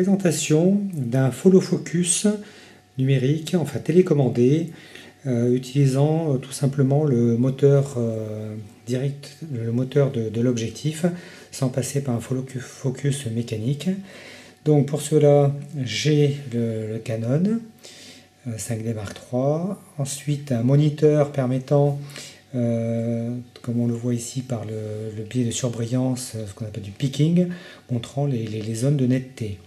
présentation d'un follow focus numérique, enfin télécommandé, utilisant tout simplement le moteur direct, le moteur de l'objectif, sans passer par un follow focus mécanique. Donc pour cela, j'ai le Canon 5D Mark III, ensuite un moniteur permettant, comme on le voit ici par le biais de surbrillance, ce qu'on appelle du peaking, montrant les zones de netteté.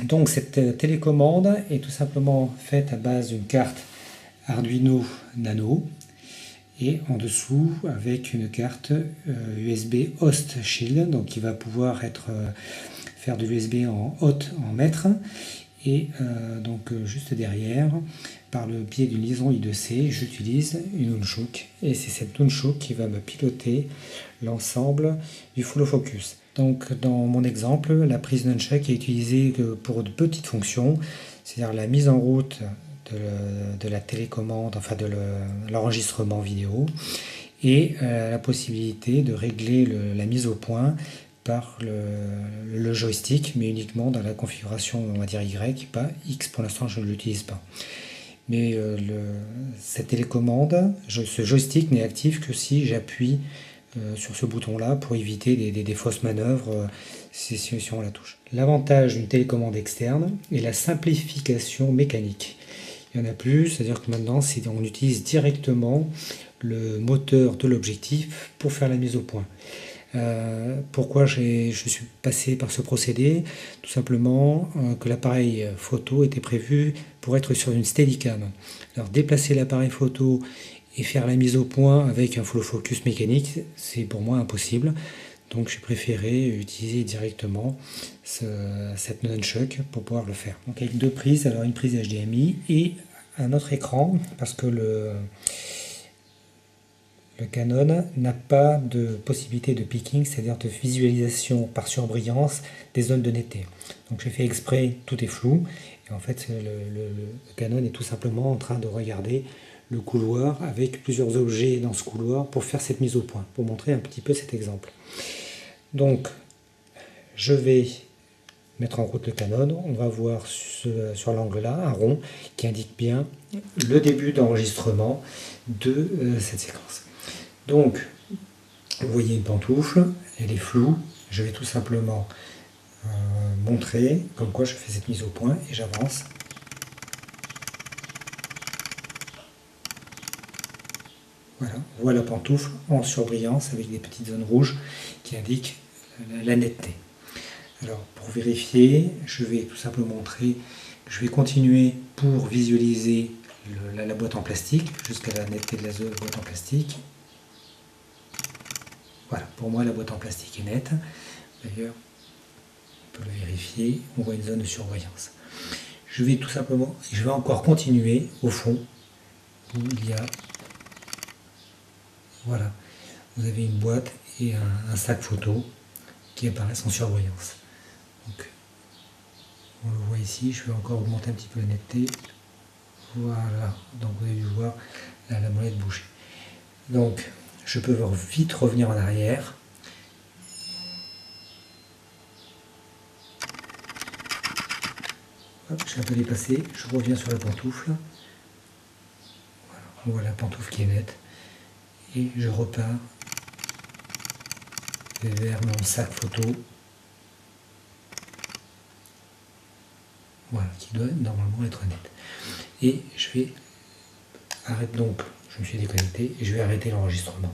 Donc cette télécommande est tout simplement faite à base d'une carte Arduino Nano et en dessous avec une carte USB Host Shield, donc qui va pouvoir faire de l'USB en hot en mètre, et donc juste derrière, par le biais d'une liaison I2C, j'utilise une Nunchuk, et c'est cette Nunchuk qui va me piloter l'ensemble du follow focus. Donc dans mon exemple, la prise Nunchuk est utilisée pour de petites fonctions, c'est-à-dire la mise en route de la télécommande, enfin de l'enregistrement vidéo, et la possibilité de régler la mise au point par le joystick, mais uniquement dans la configuration, on va dire Y, pas X. Pour l'instant, je ne l'utilise pas. Mais cette télécommande, ce joystick n'est actif que si j'appuie sur ce bouton-là pour éviter des fausses manœuvres si on la touche. L'avantage d'une télécommande externe est la simplification mécanique. Il y en a plus, c'est-à-dire que maintenant, on utilise directement le moteur de l'objectif pour faire la mise au point. Pourquoi je suis passé par ce procédé? Tout simplement que l'appareil photo était prévu pour être sur une Steadicam. Alors déplacer l'appareil photo et faire la mise au point avec un follow focus mécanique, c'est pour moi impossible. Donc j'ai préféré utiliser directement cette Nunchuk pour pouvoir le faire. Donc avec deux prises, alors une prise HDMI et un autre écran, parce que le Canon n'a pas de possibilité de peaking, c'est-à-dire de visualisation par surbrillance des zones de netteté. Donc j'ai fait exprès, tout est flou, et en fait le Canon est tout simplement en train de regarder le couloir avec plusieurs objets dans ce couloir pour faire cette mise au point, pour montrer un petit peu cet exemple. Donc je vais mettre en route le Canon, on va voir sur l'angle là un rond qui indique bien le début d'enregistrement de cette séquence. Donc, vous voyez une pantoufle, elle est floue, je vais tout simplement montrer comme quoi je fais cette mise au point et j'avance. Voilà, on voit la pantoufle en surbrillance avec des petites zones rouges qui indiquent la netteté. Alors, pour vérifier, je vais tout simplement montrer, je vais continuer pour visualiser la boîte en plastique jusqu'à la netteté de la boîte en plastique. Voilà, pour moi la boîte en plastique est nette. D'ailleurs, on peut le vérifier, on voit une zone de surbrillance. Je vais tout simplement, je vais encore continuer au fond où il y a, voilà, vous avez une boîte et un sac photo qui apparaissent en surbrillance. Donc, on le voit ici, je vais encore augmenter un petit peu la netteté. Voilà, donc vous avez dû voir la molette bouger. Donc, je peux vite revenir en arrière. J'ai un peu dépassé, je reviens sur la pantoufle. Voilà, on voit la pantoufle qui est nette. Et je repars vers mon sac photo. Voilà, qui doit normalement être net. Et je vais arrêter, donc je me suis déconnecté et je vais arrêter l'enregistrement.